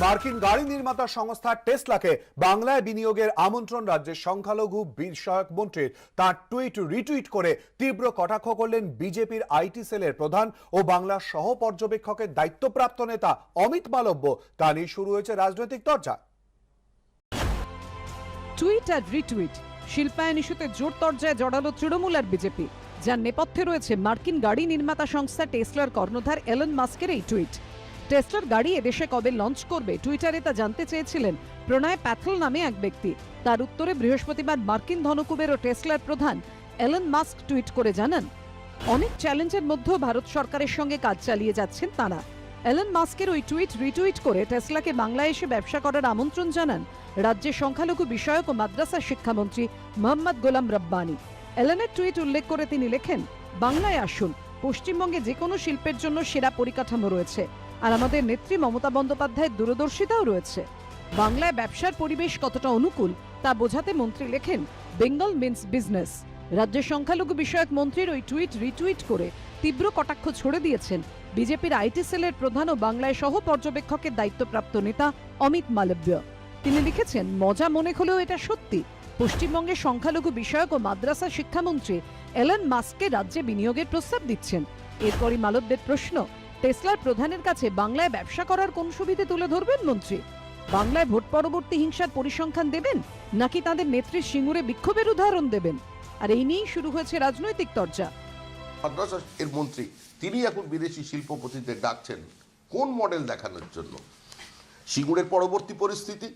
মার্কিন গাড়ি নির্মাতা সংস্থা টেসলাকে বাংলায় বিনিয়োগের আমন্ত্রণ রাজ্যের সংখ্যালঘু বিষয়ক মন্ত্রীর তার টুইট রিটুইট করে তীব্র কটাক্ষ করলেন বিজেপির আইটি সেলের প্রধান ও বাংলার সহ পর্যবেক্ষকের দায়িত্বপ্রাপ্ত নেতা অমিত মালব্য। তা নিয়ে শুরু হয়েছে রাজনৈতিক চর্চা। টুইট আর রিটুইট, শিল্পায়ন ইস্যুতে জোর তরজায় জড়ালো তৃণমূল আর বিজেপি, যার নেপথ্যে রয়েছে মার্কিন গাড়ি নির্মাতা সংস্থা টেসলার কর্ণধার এলন মাস্কের এই টুইট। টেসলার গাড়ি এদেশে কবে লঞ্চ করবে টুইটারে তা জানতে চেয়েছিলেন প্রণয় প্যাথল নামে এক ব্যক্তি। তার উত্তরে বৃহস্পতিবার মার্কিন ধনকুবের ও টেসলার প্রধান এলন মাস্ক টুইট করে জানান, অনেক চ্যালেঞ্জের মধ্যেও ভারত সরকারের সঙ্গে কাজ চালিয়ে যাচ্ছেন তাঁরা। এলন মাস্কের ওই টুইট রিটুইট করে টেসলাকে বাংলায় এসে ব্যবসা করার আমন্ত্রণ জানান রাজ্যের সংখ্যালঘু বিষয়ক ও মাদ্রাসা শিক্ষামন্ত্রী মোহাম্মদ গোলাম রব্বানী। এলনের টুইট উল্লেখ করে তিনি লেখেন, বাংলায় আসুন, পশ্চিমবঙ্গে যে কোনো শিল্পের জন্য সেরা পরিকাঠামো রয়েছে আর আমাদের নেত্রী মমতা বন্দ্যোপাধ্যায়ের দূরদর্শিতাও রয়েছে। বাংলায় ব্যবসার পরিবেশ কতটা অনুকূল তা বোঝাতে মন্ত্রী লেখেন, বেঙ্গল মিন্স বিজনেস। রাজ্যের সংখ্যালঘু বিষয়ক মন্ত্রীর ওই টুইট রিটুইট করে তীব্র কটাক্ষ ছড়ে দিয়েছেন বিজেপির আইটি সেলের প্রধান ও বাংলায় সহ পর্যবেক্ষকের দায়িত্বপ্রাপ্ত নেতা অমিত মালব্য। তিনি লিখেছেন, মজা মনে হলেও এটা সত্যি। পশ্চিমবঙ্গের সংখ্যালঘু বিষয়ক ও মাদ্রাসা শিক্ষামন্ত্রী এলন মাস্ককে রাজ্যে বিনিয়োগের প্রস্তাব দিচ্ছেন। এরপরই মালব্যের প্রশ্ন, টেসলার প্রধানের কাছে বাংলায় ব্যবসা করার কোন সুবিধে তুলে ধরবেন মন্ত্রী? বাংলায় ভোট পরবর্তী হিংসার পরিসংখ্যান দেবেন নাকি তাদের নেত্রীর সিঙ্গুরে বিক্ষোভের উদাহরণ দেবেন? আর এই নিয়েই শুরু হয়েছে রাজনৈতিক চর্চা। মাদ্রাসা এর মন্ত্রী তিনি এখন বিদেশি শিল্পপতিদের ডাকছেন কোন মডেল দেখানোর জন্য? সিঙ্গুরের পরবর্তী পরিস্থিতি,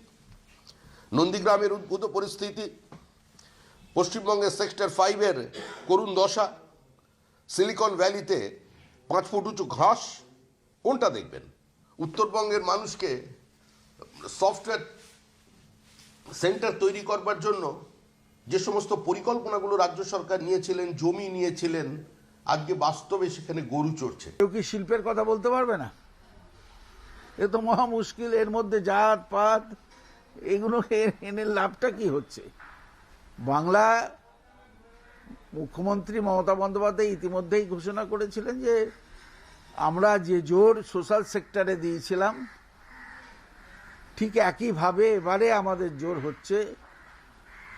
নন্দীগ্রামের উদ্ভূত পরিস্থিতি, পশ্চিমবঙ্গের সেক্টর 5-এর করুণ দশা, সিলিকন ভ্যালিতে 5 ফুট উঁচু ঘাস, কোনটা দেখবেন? উত্তরবঙ্গের মানুষকে সফটওয়্যার সেন্টার তৈরি করবার জন্য যে সমস্ত পরিকল্পনাগুলো রাজ্য সরকার নিয়েছিলেন, জমি নিয়েছিলেন, আজকে বাস্তবে সেখানে গরু চড়ছে। কেউ কি শিল্পের কথা বলতে পারবে না? এ তো মহা মুশকিল। এর মধ্যে জাত পাত এগুলো এনে লাভটা কি হচ্ছে? বাংলা মুখ্যমন্ত্রী মমতা বন্দ্যোপাধ্যায় ইতিমধ্যেই ঘোষণা করেছিলেন যে আমরা যে জোর সোশ্যাল সেক্টরে দিয়েছিলাম ঠিক একইভাবে এবারে আমাদের জোর হচ্ছে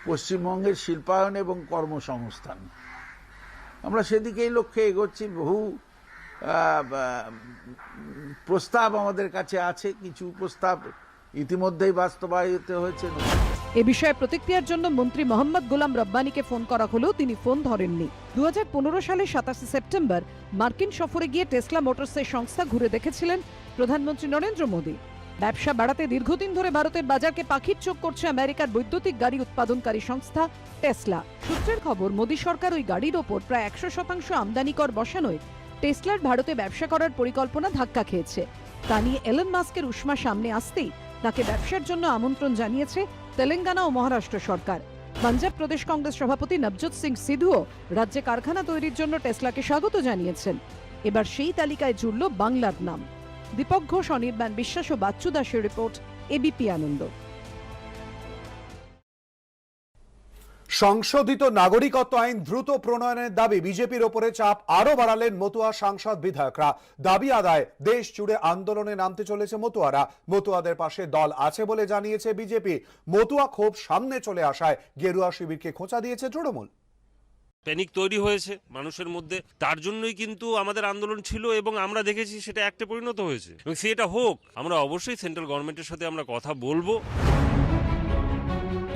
পশ্চিমবঙ্গের শিল্পায়ন এবং কর্মসংস্থান। আমরা সেদিকেই লক্ষ্যে এগোচ্ছি। বহু প্রস্তাব আমাদের কাছে আছে, কিছু প্রস্তাব ইতিমধ্যেই বাস্তবায়িত হয়েছে। এ বিষয়ে প্রতিক্রিয়ার জন্য মন্ত্রী মোহাম্মদ গোলাম রব্বানীকে ফোন করা হলেও তিনি ফোন ধরেননি। 2015 সালের 27 সেপ্টেম্বর মার্কিন সফরে গিয়ে টেসলা মোটরসের সংস্থা ঘুরে দেখেছিলেন প্রধানমন্ত্রী নরেন্দ্র মোদী। ব্যবসা বাড়াতে দীর্ঘদিন ধরে ভারতের বাজারকে পাখির চোখ করছে আমেরিকার বৈদ্যুতিক গাড়ি উৎপাদনকারী সংস্থা টেসলা। সূত্রের খবর, মোদী সরকার ওই গাড়ির ওপর প্রায় 100% আমদানি কর বসানোয় টেসলার ভারতে ব্যবসা করার পরিকল্পনা ধাক্কা খেয়েছে। তা নিয়ে এলন মাস্কের উষ্মা সামনে আসতেই তাকে ব্যবসার জন্য আমন্ত্রণ জানিয়েছে তেলেঙ্গানা ও মহারাষ্ট্র সরকার। পাঞ্জাব প্রদেশ কংগ্রেস সভাপতি নবজোৎ সিং সিধুও রাজ্যে কারখানা তৈরির জন্য টেসলাকে স্বাগত জানিয়েছেন। এবার সেই তালিকায় জুড়ল বাংলার নাম। দীপক ঘোষ, অনির্বাণ বিশ্বাস ও বাচ্চু দাসের রিপোর্ট, এবিপি আনন্দ। সংশোধিত নাগরিকত্ব আইন দ্রুত প্রণয়নের দাবি বিজেপির ওপরে চাপ আরো বাড়ালেন মতুয়া সাংসদ বিধায়করা। দাবি আদায় দেশ জুড়ে আন্দোলনে নামতে চলেছে মতুয়ারা। মতুয়াদের পাশে দল আছে বলে জানিয়েছে বিজেপি। মতুয়া ক্ষোভ সামনে চলে আসায় গেরুয়া শিবিরকে খোঁচা দিয়েছে তৃণমূল। প্যানিক তৈরি হয়েছে মানুষের মধ্যে, তার জন্যই কিন্তু আমাদের আন্দোলন ছিল এবং আমরা দেখেছি সেটা একটা পরিণত হয়েছে এবং সেটা হোক। আমরা অবশ্যই সেন্ট্রাল গভর্নমেন্টের সাথে আমরা কথা বলবো।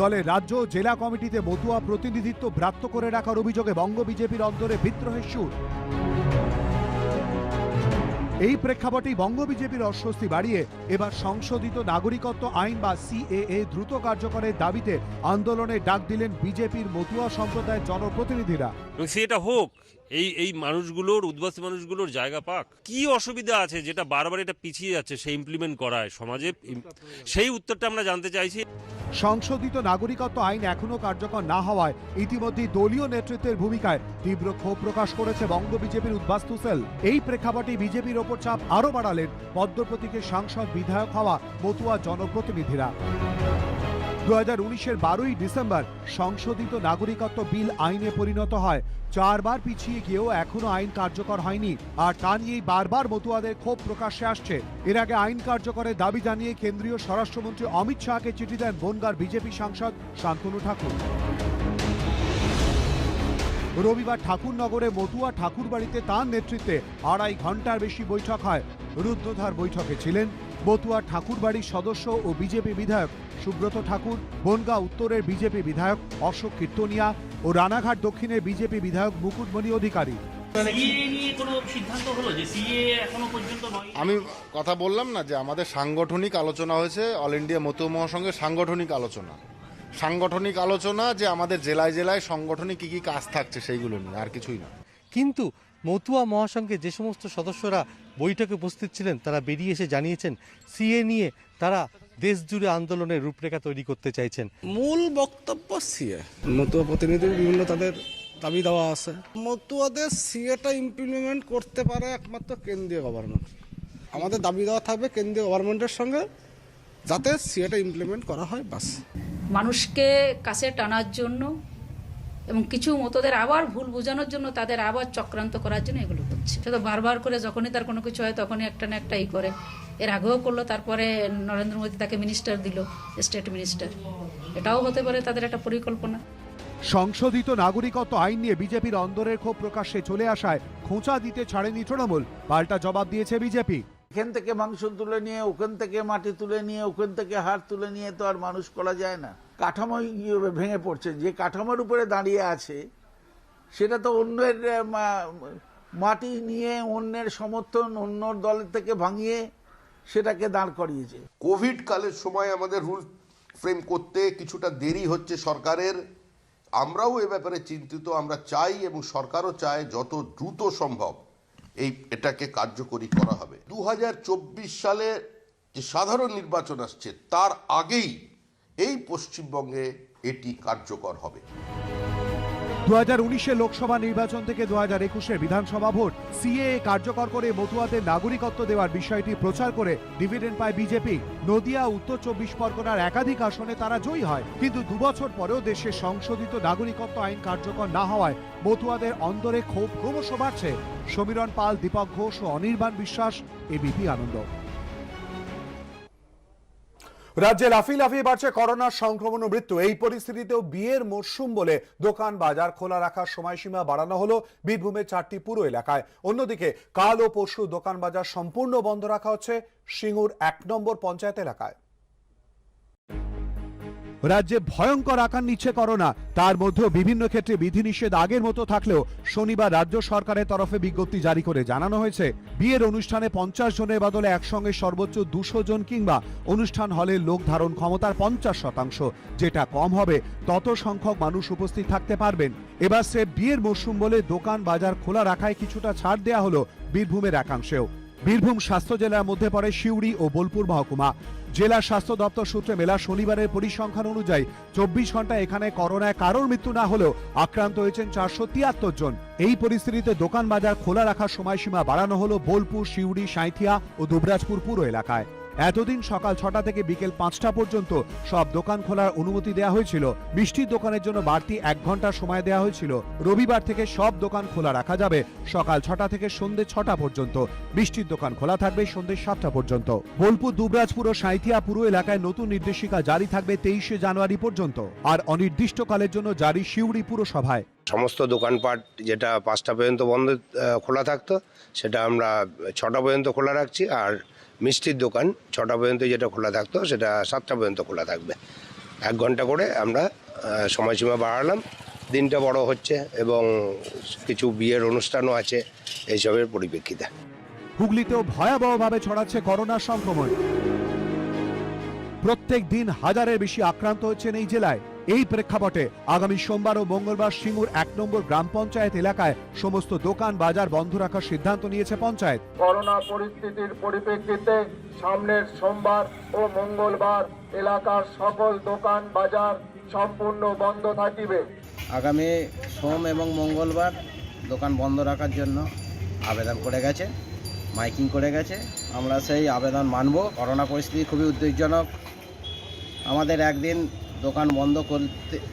দলের রাজ্য জেলা কমিটিতে মতুয়া প্রতিনিধিত্ব ব্রাত্য করে রাখার অভিযোগে বঙ্গ বিজেপির অন্তরে বিদ্রোহের সুর। এই প্রেক্ষাপটেই বঙ্গ বিজেপির অস্বস্তি বাড়িয়ে এবার সংশোধিত নাগরিকত্ব আইন বা সিএএ দ্রুত কার্যকরের দাবিতে আন্দোলনে ডাক দিলেন বিজেপির মতুয়া সম্প্রদায়ের জনপ্রতিনিধিরা। এবং সেটা হোক, এই মানুষগুলোর, উদ্বাসী মানুষগুলোর জায়গা পাক। কি অসুবিধা আছে যেটা বারবার এটা পিছিয়ে যাচ্ছে সে ইমপ্লিমেন্ট করায় সমাজে? সেই উত্তরটা আমরা জানতে চাইছি। সংশোধিত নাগরিকত্ব আইন এখনো কার্যকর না হওয়ায় ইতিমধ্যেই দলীয় নেতৃত্বের ভূমিকায় তীব্র ক্ষোভ প্রকাশ করেছে বঙ্গ বিজেপির উদ্বাস্তু সেল। এই প্রেক্ষাপটে বিজেপির ওপর চাপ আরো বাড়ালেন পদ্ম প্রতীকের সাংসদ বিধায়ক হওয়া মতুয়া জনপ্রতিনিধিরা। 2019-এর 12ই ডিসেম্বর সংশোধিত নাগরিকত্ব বিল আইনে পরিণত হয়। 4 বার পিছিয়ে গিয়েও এখনো আইন কার্যকর হয়নি, আর তা নিয়েই বারবার মতুয়াদের ক্ষোভ প্রকাশ্যে আসছে। এর আগে আইন কার্যকরের দাবি জানিয়ে কেন্দ্রীয় স্বরাষ্ট্রমন্ত্রী অমিত শাহকে চিঠি দেন বনগাঁর বিজেপি সাংসদ শান্তনু ঠাকুর। রবিবার ঠাকুরনগরে মতুয়া ঠাকুরবাড়িতে তাঁর নেতৃত্বে 2.5 ঘন্টার বেশি বৈঠক হয়। রুদ্ধদ্বার বৈঠকে ছিলেন মতুয়া ঠাকুরবাড়ির সদস্য ও বিজেপি বিধায়ক সুব্রত ঠাকুর, বনগাঁ উত্তরের বিজেপি বিধায়ক অশোক কীর্তনিয়া ও রানাঘাট দক্ষিণের বিজেপি বিধায়ক মুকুটমণি অধিকারী। আমি কথা বললাম না যে আমাদের সাংগঠনিক আলোচনা হয়েছে, অল ইন্ডিয়া মতুয়া মহাসংঘের সাংগঠনিক আলোচনা যে আমাদের জেলায় জেলায় সংগঠনিক কি কি কাজ থাকছে সেইগুলো নিয়ে, আর কিছুই না। কিন্তু মতুয়া মহাসংঘের যে সমস্ত সদস্যরা বৈঠকে উপস্থিত ছিলেন তারা বেরিয়ে এসে জানিয়েছেন সিএ নিয়ে তারা দেশ জুড়ে আন্দোলনের রূপরেখা তৈরি করতে চাইছেন। মূল বক্তব্য সিএ, মতুয়া প্রতিনিধির বিভিন্ন তাদের দাবি দেওয়া আছে। মতুয়াদের সিএটা ইমপ্লিমেন্ট করতে পারে একমাত্র কেন্দ্রীয় গভর্নমেন্ট। আমাদের দাবি দেওয়া থাকবে কেন্দ্রীয় গভর্নমেন্টের সঙ্গে যাতে সিএটা ইমপ্লিমেন্ট করা হয়, বাস। মানুষকে কাছে টানার জন্য এবং কিছু মতদের আবার ভুল বোঝানোর জন্য তাদের আবার চক্রান্ত করার জন্য এগুলো করছে। সে তো বারবার করে যখনই তার কোনো কিছু হয় তখনই একটা না একটা করে। এর আগেও করলো, তারপরে নরেন্দ্র মোদী তাকে মিনিস্টার দিল, স্টেট মিনিস্টার। এটাও হতে পারে তাদের একটা পরিকল্পনা। সংশোধিত নাগরিকত্ব আইন নিয়ে বিজেপির অন্দরের ক্ষোভ প্রকাশ্যে চলে আসায় খোঁচা দিতে ছাড়েনি তৃণমূল, পাল্টা জবাব দিয়েছে বিজেপি। এখান থেকে মাংস তুলে নিয়ে, ওখান থেকে মাটি তুলে নিয়ে, ওখান থেকে হাড় তুলে নিয়ে তো আর মানুষ করা যায় না। কাঠামোই ভেঙে পড়ছে। যে কাঠামোর উপরে দাঁড়িয়ে আছে সেটা তো অন্যের মাটি নিয়ে, অন্যের সমর্থন, অন্য দলের থেকে ভাঙিয়ে সেটাকে দাঁড় করিয়েছে। কোভিড কালের সময় আমাদের রুল ফ্রেম করতে কিছুটা দেরি হচ্ছে সরকারের। আমরাও এ ব্যাপারে চিন্তিত। আমরা চাই এবং সরকারও চায় যত দ্রুত সম্ভব এটাকে কার্যকরী করা হবে। 2024 সালে যে সাধারণ নির্বাচন আসছে তার আগেই এই পশ্চিমবঙ্গে এটি কার্যকর হবে। 2019-এর লোকসভা নির্বাচন থেকে 2021-এর বিধানসভা ভোট সিএএ কার্যকর করে মতুয়াদের নাগরিকত্ব দেওয়ার বিষয়টি প্রচার করে ডিভিডেন্ড পায় বিজেপি। নদিয়া, উত্তর 24 পরগনার একাধিক আসনে তারা জয়ী হয়, কিন্তু 2 বছর পরেও দেশের সংশোধিত নাগরিকত্ব আইন কার্যকর না হওয়ায় মতুয়াদের অন্দরে ক্ষোভ ক্রমশ বাড়ছে। সমীরণ পাল, দীপক ঘোষ ও অনির্বাণ বিশ্বাস, এবিপি আনন্দ। রাজ্যে লাফিয়ে লাফিয়ে বাড়ছে করোনার সংক্রমণ ও মৃত্যু। এই পরিস্থিতিতেও বিয়ের মরশুম বলে দোকান বাজার খোলা রাখার সময়সীমা বাড়ানো হলো বীরভূমের 4টি পুর এলাকায়। অন্যদিকে কাল ও পরশু দোকান বাজার সম্পূর্ণ বন্ধ রাখা হচ্ছে সিঙ্গুর 1 নম্বর পঞ্চায়েত এলাকায়। রাজ্যে ভয়ঙ্কর আকার নিচ্ছে করোনা। তার মধ্যেও বিভিন্ন ক্ষেত্রে বিধিনিষেধ আগের মতো থাকলেও শনিবার রাজ্য সরকারের তরফে বিজ্ঞপ্তি জারি করে জানানো হয়েছে বিয়ের অনুষ্ঠানে 50 জনের বদলে একসঙ্গে সর্বোচ্চ 200 জন কিংবা অনুষ্ঠান হলের লোক ধারণ ক্ষমতার 50%, যেটা কম হবে তত সংখ্যক মানুষ উপস্থিত থাকতে পারবেন। এবার সে বিয়ের মরশুম বলে দোকান বাজার খোলা রাখায় কিছুটা ছাড় দেয়া হলো বীরভূমের একাংশেও। বীরভূম স্বাস্থ্য জেলার মধ্যে পড়ে সিউড়ি ও বোলপুর মহকুমা। জেলা স্বাস্থ্য দপ্তর সূত্রে মেলা শনিবারের পরিসংখ্যান অনুযায়ী 24 ঘন্টায় এখানে করোনায় কারোর মৃত্যু না হলেও আক্রান্ত হয়েছেন 473 জন। এই পরিস্থিতিতে দোকান বাজার খোলা রাখার সময়সীমা বাড়ানো হলো বোলপুর, সিউড়ি, সাঁইথিয়া ও দুবরাজপুর পুর এলাকায়। এতদিন সকাল 6টা থেকে বিকেল 5টা পর্যন্ত সব দোকান খোলার অনুমতি দেওয়া হয়েছিল। মিষ্টির দোকানের জন্য বাড়তি 1 ঘন্টা সময় দেওয়া হয়েছিল। রবিবার থেকে সব দোকান খোলা রাখা যাবে সকাল 6টা থেকে সন্ধ্যে 6টা পর্যন্ত। মিষ্টির দোকান খোলা থাকবে সন্ধ্যে 7টা পর্যন্ত। বোলপুর, দুবরাজপুর ও সাঁইথিয়া পুর এলাকায় নতুন নির্দেশিকা জারি থাকবে 23শে জানুয়ারি পর্যন্ত, আর অনির্দিষ্টকালের জন্য জারি সিউড়ি পুরসভায়। সমস্ত দোকানপাট যেটা 5টা পর্যন্ত বন্ধ খোলা থাকতো সেটা আমরা 6টা পর্যন্ত খোলা রাখছি, আর মিষ্টির দোকান 6টা পর্যন্ত যেটা খোলা থাকতো সেটা 7টা পর্যন্ত খোলা থাকবে। 1 ঘন্টা করে আমরা সময়সীমা বাড়ালাম। দিনটা বড় হচ্ছে এবং কিছু বিয়ের অনুষ্ঠানও আছে এইসবের পরিপ্রেক্ষিতে। হুগলিতেও ভয়াবহভাবে ছড়াচ্ছে করোনার সংক্রমণ। প্রত্যেক দিন হাজারের বেশি আক্রান্ত হচ্ছেন এই জেলায়। এই প্রেক্ষাপটে আগামী সোমবার ও মঙ্গলবার সিঙ্গুর 1 নম্বর গ্রাম পঞ্চায়েত এলাকায় সমস্ত দোকান বাজার বন্ধ রাখার সিদ্ধান্ত নিয়েছে পঞ্চায়েত। করোনা পরিস্থিতির পরিপ্রেক্ষিতে সামনের সোমবার ও মঙ্গলবার এলাকার সকল দোকান বাজার সম্পূর্ণ বন্ধ থাকিবে। আগামী সোম এবং মঙ্গলবার দোকান বন্ধ রাখার জন্য আবেদন করে গেছে, মাইকিং করে গেছে। আমরা সেই আবেদন মানব। করোনা পরিস্থিতি খুবই উদ্বেগজনক। আমাদের একদিন দোকান বন্ধ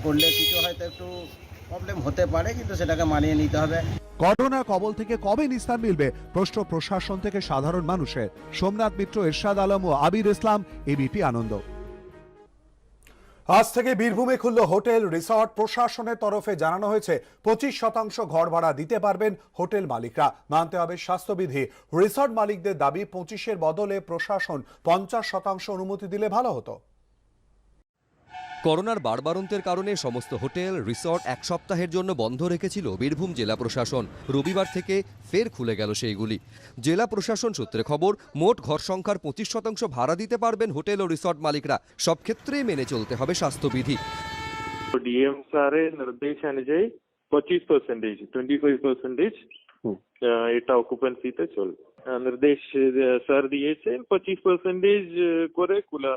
করলে কিছু হয়তো একটু প্রবলেম হতে পারে, কিন্তু সেটাকে মানিয়ে নিতে হবে। করোনার কবল থেকে কবে নিস্তার মিলবে প্রশ্ন প্রশাসন থেকে সাধারণ মানুষের। সোমনাথ মিত্র, এরশাদ আলম ও আবির ইসলাম, এবিপি আনন্দ। আজ থেকে বীরভূমে খুলল হোটেল রিসর্ট। প্রশাসনের তরফে জানানো হয়েছে 25% ঘর ভাড়া দিতে পারবেন হোটেল মালিকরা। মানতে হবে স্বাস্থ্যবিধি। রিসর্ট মালিকদের দাবি 25-এর বদলে প্রশাসন 50% অনুমতি দিলে ভালো হতো। করোনার বাড়বাড়ন্তের কারণে সমস্ত হোটেল রিসর্ট এক সপ্তাহের জন্য বন্ধ রেখেছিল বীরভূম জেলা প্রশাসন। রবিবার থেকে ফের খুলে গেল সেইগুলি। জেলা প্রশাসন সূত্রে খবর, মোট ঘর সংখ্যার 25% ভাড়া দিতে পারবেন হোটেল ও রিসর্ট মালিকরা। সব ক্ষেত্রেই মেনে চলতে হবে স্বাস্থ্যবিধি। ডিএম স্যারের নির্দেশ অনুযায়ী 25%, 25% এটা অকুপেন্সিতে চলবে। নির্দেশ স্যার দিয়েছেন 25% করে খোলা।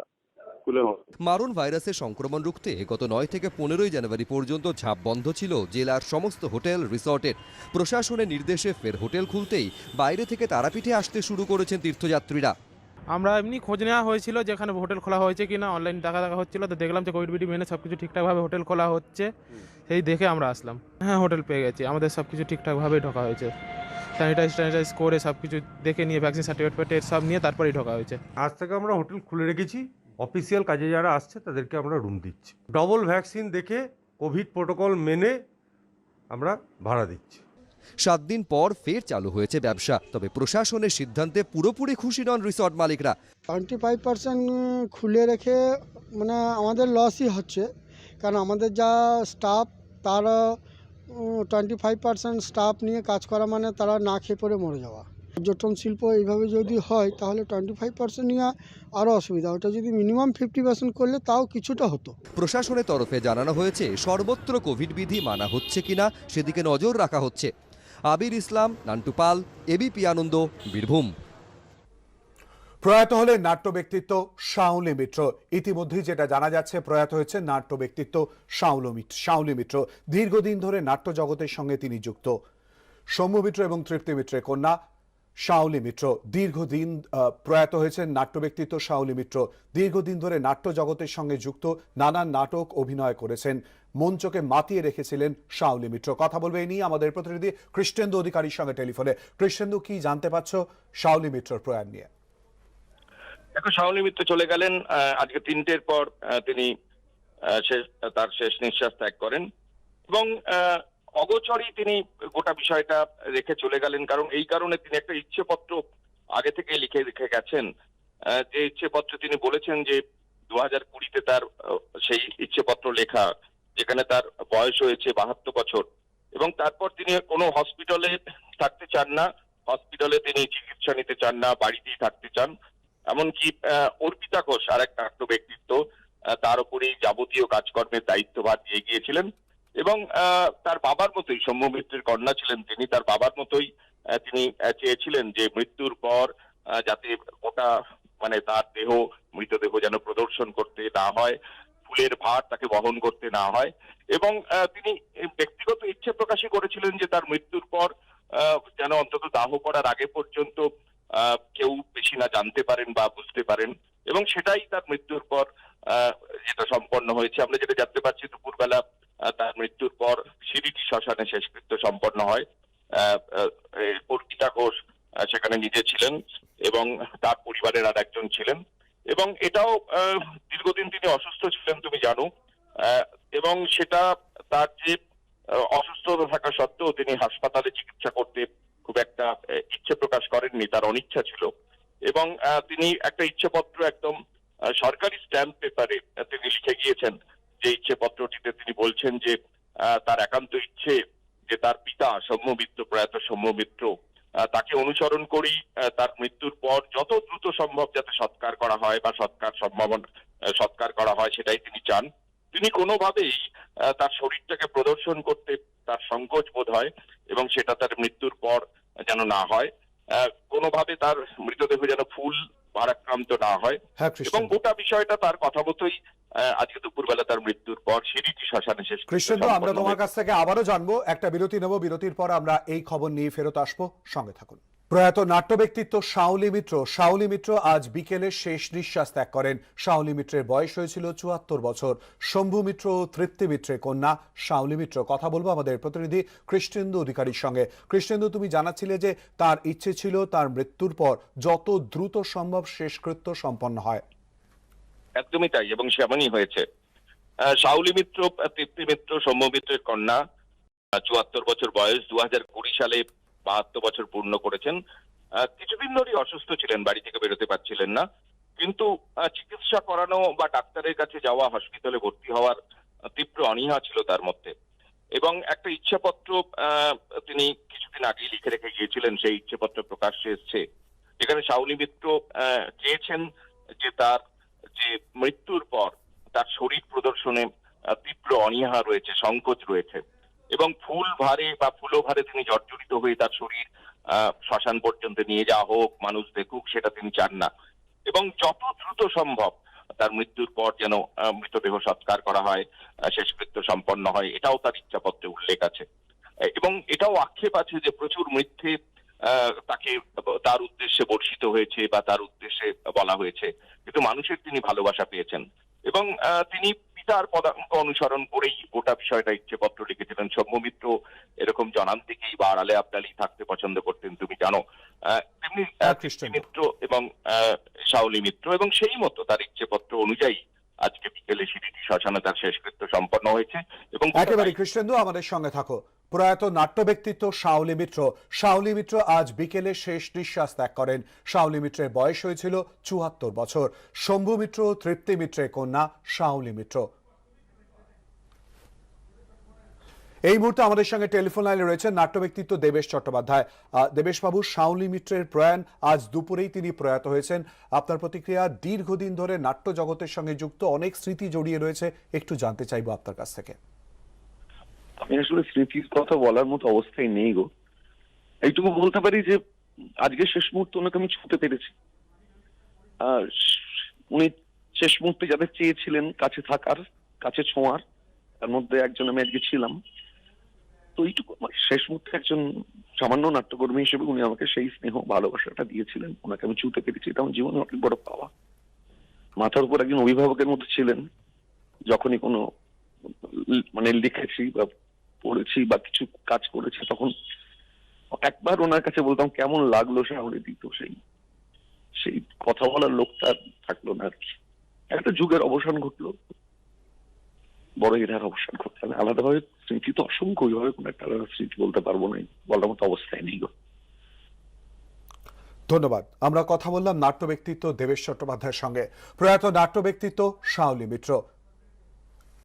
মারণ ভাইরাসের সংক্রমণ রুখতে গত 9 থেকে 15 জানুয়ারি পর্যন্ত ঝাঁপ বন্ধ ছিল জেলার সমস্ত হোটেল রিসর্টের। প্রশাসনের নির্দেশে ফের হোটেল খুলতেই বাইরে থেকে তারাপীঠে আসতে শুরু করেছেন তীর্থযাত্রীরা। আমরা এমনি খোঁজ নেওয়া হয়েছিল যেখানে হোটেল খোলা হয়েছে কিনা, অনলাইন দেখা হচ্ছিল, তো দেখলাম যে কোভিড বিধি মেনে সবকিছু ঠিকঠাকভাবে হোটেল খোলা হচ্ছে, সেই দেখে আমরা আসলাম। হ্যাঁ, হোটেল পেয়ে গেছি, আমাদের সবকিছু ঠিকঠাকভাবেই ঢোকা হয়েছে। স্যানিটাইজ করে সবকিছু দেখে নিয়ে ভ্যাকসিন সার্টিফিকেট সব নিয়ে তারপরেই ঢোকা হয়েছে। আজ থেকে আমরা হোটেল খুলে রেখেছি। অফিসিয়াল কাজে যারা আসছে তাদেরকে আমরা রুম দিচ্ছি। ডবল ভ্যাকসিন দেখে কোভিড প্রোটোকল মেনে আমরা ভাড়া দিচ্ছি। 7 দিন পর ফের চালু হয়েছে ব্যবসা। তবে প্রশাসনের সিদ্ধান্তে পুরোপুরি খুশি নন রিসর্ট মালিকরা। 25% খুলে রেখে মানে আমাদের লসই হচ্ছে, কারণ আমাদের যা স্টাফ তারা 25% স্টাফ নিয়ে কাজ করা মানে তারা না খেয়ে পড়ে মরে যাওয়া। পর্যটন শিল্প এইভাবে যদি হয় তাহলে 25% নিয়ে আরও অসুবিধা। ওটা যদি মিনিমাম 50% করলে তাও কিছুটা হতো। প্রশাসনের তরফে জানানো হয়েছে সর্বত্র কোভিড বিধি মানা হচ্ছে কিনা সেদিকে নজর রাখা হচ্ছে। আবির ইসলাম, নান্টু পাল, এবিপি আনন্দ, বীরভূম। প্রয়াত হলেন নাট্য ব্যক্তিত্ব শাওলি মিত্র। ইতিমধ্যেই যেটা জানা যাচ্ছে, প্রয়াত হয়েছে নাট্য ব্যক্তিত্ব শাওলি মিত্র। দীর্ঘদিন ধরে নাট্য জগতের সঙ্গে তিনি যুক্ত। সৌম্য মিত্র এবং তৃপ্তি মিত্রের কন্যা শাওলি মিত্র। দীর্ঘদিন প্রয়াত হয়েছেন নাট্য ব্যক্তিত্ব শাওলি মিত্র। দীর্ঘদিন ধরে নাট্য জগতের সঙ্গে যুক্ত, নানান নাটক অভিনয় করেছেন, মঞ্চকে মাতিয়ে রেখেছিলেন শাওলি মিত্র। কথা বলবে এই নিয়ে আমাদের প্রতিনিধি কৃষ্ণেন্দু অধিকারীর সঙ্গে টেলিফোনে। কৃষ্ণেন্দু, কি জানতে পারছো শাওলি মিত্রর প্রয়াণ নিয়ে? দেখো, শাওলি মিত্র চলে গেলেন আজকে 3টের পর। তিনি তার শেষ নিঃশ্বাস ত্যাগ করেন এবং অগোচরই তিনি গোটা বিষয়টা রেখে চলে গেলেন। কারণ এই কারণে তিনি একটা ইচ্ছেপত্র আগে থেকে লিখে রেখে গেছেন। যে ইচ্ছেপত্র তিনি বলেছেন যে 2020-তে তার সেই ইচ্ছেপত্র লেখা, যেখানে তার বয়স হয়েছে 72 বছর এবং তারপর তিনি কোনো হসপিটালে থাকতে চান না, হসপিটালে তিনি চিকিৎসা নিতে চান না, বাড়িতেই থাকতে চান। এমনকি অর্পিতা ঘোষ, আর এক নাট্য ব্যক্তিত্ব, তার উপরেই যাবতীয় কাজকর্মের দায়িত্বভার দিয়ে গিয়েছিলেন এবং তার বাবার মতোই, সৌম্য মিত্রের কন্যা ছিলেন তিনি, তার বাবার মতোই তিনি চেয়েছিলেন যে মৃত্যুর পর যাতে ওটা মানে তার মৃতদেহ যেন প্রদর্শন করতে না হয়, ফুলের ভার তাকে বহন করতে না হয়। এবং তিনি ব্যক্তিগত ইচ্ছে প্রকাশই করেছিলেন যে তার মৃত্যুর পর যেন অন্তত দাহ করার আগে পর্যন্ত কেউ বেশি না জানতে পারেন বা বুঝতে পারেন। এবং সেটাই তার মৃত্যুর পর যেটা সম্পন্ন হয়েছে। আমরা যেটা জানতে পারছি, দুপুরবেলা তার মৃত্যুর পর সিরিটি শ্মশানে শেষকৃত্য সম্পন্ন হয়। অর্পিতা ঘোষ সেখানে নিজে ছিলেন এবং তার পরিবারের আর একজন ছিলেন। এবং এটাও দীর্ঘদিন তিনি অসুস্থ ছিলেন, তুমি জানো, এবং সেটা তার যে অসুস্থতা থাকা সত্ত্বেও তিনি হাসপাতালে চিকিৎসা করতে খুব একটা ইচ্ছে প্রকাশ করেননি, তার অনিচ্ছা ছিল। এবং তিনি একটা ইচ্ছেপত্র একদম সরকারি স্ট্যাম্প পেপারে তিনি লিখে গিয়েছেন, যে ইচ্ছেপত্রটিতে তিনি বলছেন যে তার একান্ত ইচ্ছে যে তার পিতা সৌম্য মিত্র, প্রয়াত সৌম্য মিত্র, তাকে অনুসরণ করি তার মৃত্যুর পর যত দ্রুত সম্ভব যাতে সৎকার করা হয় বা সৎকার করা হয়, সেটাই তিনি চান। তিনি কোনোভাবেই তার শরীরটাকে প্রদর্শন করতে তার সংকোচ বোধ হয় এবং সেটা তার মৃত্যুর পর যেন না হয়। কোনোভাবে তার মৃতদেহ যেন ফুল ভারাক্রান্ত না হয়। এবং গোটা বিষয়টা তার কথা মতোই আজকে দুপুরবেলা তার মৃত্যুর পর সিরিটি শ্মশানে শেষ। কৃষ্ণেন্দু, আমরা তোমার কাছ থেকে আবারও জানবো। একটা বিরতি নেব, বিরতির পর আমরা এই খবর নিয়ে ফেরত আসবো। সঙ্গে থাকুন। প্রয়াত নাট্য ব্যক্তিত্ব শাওলি মিত্র আজ বিকেলে শেষ নিঃশ্বাস ত্যাগ করেন। শাওলি মিত্রের বয়স হয়েছিল ৭৪ বছর। শম্ভু মিত্র ও তৃপ্তি মিত্রের কন্যা শাওলি মিত্র। কথা বলবো আমাদের প্রতিনিধি কৃষ্ণেন্দু অধিকারীর সঙ্গে। কৃষ্ণেন্দু, তুমি জানাচ্ছিলে যে তার ইচ্ছে ছিল তার মৃত্যুর পর যত দ্রুত সম্ভব শেষকৃত্য সম্পন্ন হয়। একদমই তাই, এবং সেমনই হয়েছে। শাওলি মিত্র, তৃপ্তি মিত্র, শম্ভু মিত্রের কন্যা, ৭৪ বছর বয়স, ২০২০ সালে ৭২ বছর পূর্ণ করেছেন। কিছুদিন ধরেই অসুস্থ ছিলেন, বাড়ি থেকে বেরোতে পারছিলেন না, কিন্তু চিকিৎসা করানো বা ডাক্তারের কাছে যাওয়া, হসপিটালে ভর্তি হওয়ার তীব্র অনীহা ছিল তার মধ্যে। এবং একটা ইচ্ছাপত্র তিনি কিছুদিন আগেই লিখে রেখে গিয়েছিলেন, সেই ইচ্ছাপত্র প্রকাশ্যে এসছে, যেখানে শাওলি মিত্র চেয়েছেন যে তার যে মৃত্যুর পর তার শরীর প্রদর্শনে তীব্র অনীহা রয়েছে, সংকোচ রয়েছে, এবং ফুল ভারে বা ফুলভারে তিনি জর্জরিত হয়ে তার শরীর শ্মশান পর্যন্ত নিয়ে যাওয়া হোক, মানুষ দেখুক, সেটা তিনি চান না। এবং যত দ্রুত সম্ভব তার মৃত্যুর পর যেন মৃতদেহ সৎকার করা হয়, শেষকৃত্য সম্পন্ন হয়, এটাও তার ইচ্ছাপত্রে উল্লেখ আছে। এবং এটাও আক্ষেপ আছে যে প্রচুর মিথ্যে তাকে তার উদ্দেশ্যে বর্ষিত হয়েছে বা তার উদ্দেশ্যে বলা হয়েছে, কিন্তু মানুষের তিনি ভালোবাসা পেয়েছেন এবং তিনি পিতার পদাঙ্ক অনুসরণ করেই গোটা বিষয়টা ইচ্ছেপত্র লিখেছিলেন। শম্ভু মিত্র এরকম জনান্তিকেই বা আড়ালে আবডালেই থাকতে পছন্দ করতেন, তুমি জানো। তেমনি তৃপ্তি মিত্র এবং শাওলি মিত্র, এবং সেই মতো তার ইচ্ছেপত্র অনুযায়ী আজকে বিকেলে সিরিটি শ্মশানে তার শেষকৃত্য সম্পন্ন হয়েছে। এবং একেবারে কৃষ্ণেন্দু, আমাদের সঙ্গে থাকো। প্রয়াত নাট্য ব্যক্তিত্ব শাওলি মিত্র আজ বিকেলে শেষ নিঃশ্বাস ত্যাগ করেন। শাওলি মিত্রের বয়স হয়েছিল ৭৪ বছর। শম্ভু মিত্র ও তৃপ্তি মিত্রের কন্যা শাওলি মিত্র। এই মুহূর্তে আমাদের সঙ্গে টেলিফোন লাইনে রয়েছেন নাট্য ব্যক্তিত্ব দেবেশ চট্টোপাধ্যায়। দেবেশ বাবু, শাওলি মিত্রের প্রয়াণ আজ দুপুরেই তিনি প্রয়াত হয়েছেন। আপনার প্রতিক্রিয়া? দীর্ঘদিন ধরে নাট্য জগতের সঙ্গে যুক্ত, অনেক স্মৃতি জড়িয়ে রয়েছে, একটু জানতে চাইবো আপনার কাছ থেকে। আমি আসলে স্মৃতির কথা বলার মতো অবস্থায় নেই গো। এইটুকু বলতে পারি যে আজকে শেষ মুহূর্তে ওনাকে আমি ছুঁতে পেরেছি। উনি শেষ মুহূর্তে যাদের চেয়েছিলেন কাছে থাকার, কাছে ছোঁয়ার, তার মধ্যে একজন আমি আজকে ছিলাম। তো এইটুকু শেষ মুহূর্তে একজন সামান্য নাট্যকর্মী হিসেবে উনি আমাকে সেই স্নেহ ভালোবাসাটা দিয়েছিলেন, ওনাকে আমি ছুঁতে পেরেছি, এটা আমার জীবনে অনেক বড় পাওয়া। মাথার উপর একজন অভিভাবকের মতো ছিলেন। যখনই কোনো লিখেছি বা পড়েছি বা কিছু কাজ করেছি, তখন একবার ওনার কাছে বলতাম কেমন লাগলো, শাওলি দিত সেই কথা বলার লোকটা থাকলো না আর কি। একটা যুগের অবসান ঘটলো, বড় এটার অবসান ঘটতে হবে। আলাদাভাবে স্মৃতি তো অসংখ্য, ওইভাবে কোনো একটা আলাদা স্মৃতি বলতে পারবো না, বলার মতো অবস্থায় নেই গো। ধন্যবাদ। আমরা কথা বললাম নাট্য ব্যক্তিত্ব দেবেশ চট্টোপাধ্যায়ের সঙ্গে। প্রয়াত নাট্য ব্যক্তিত্ব শাওলি মিত্র।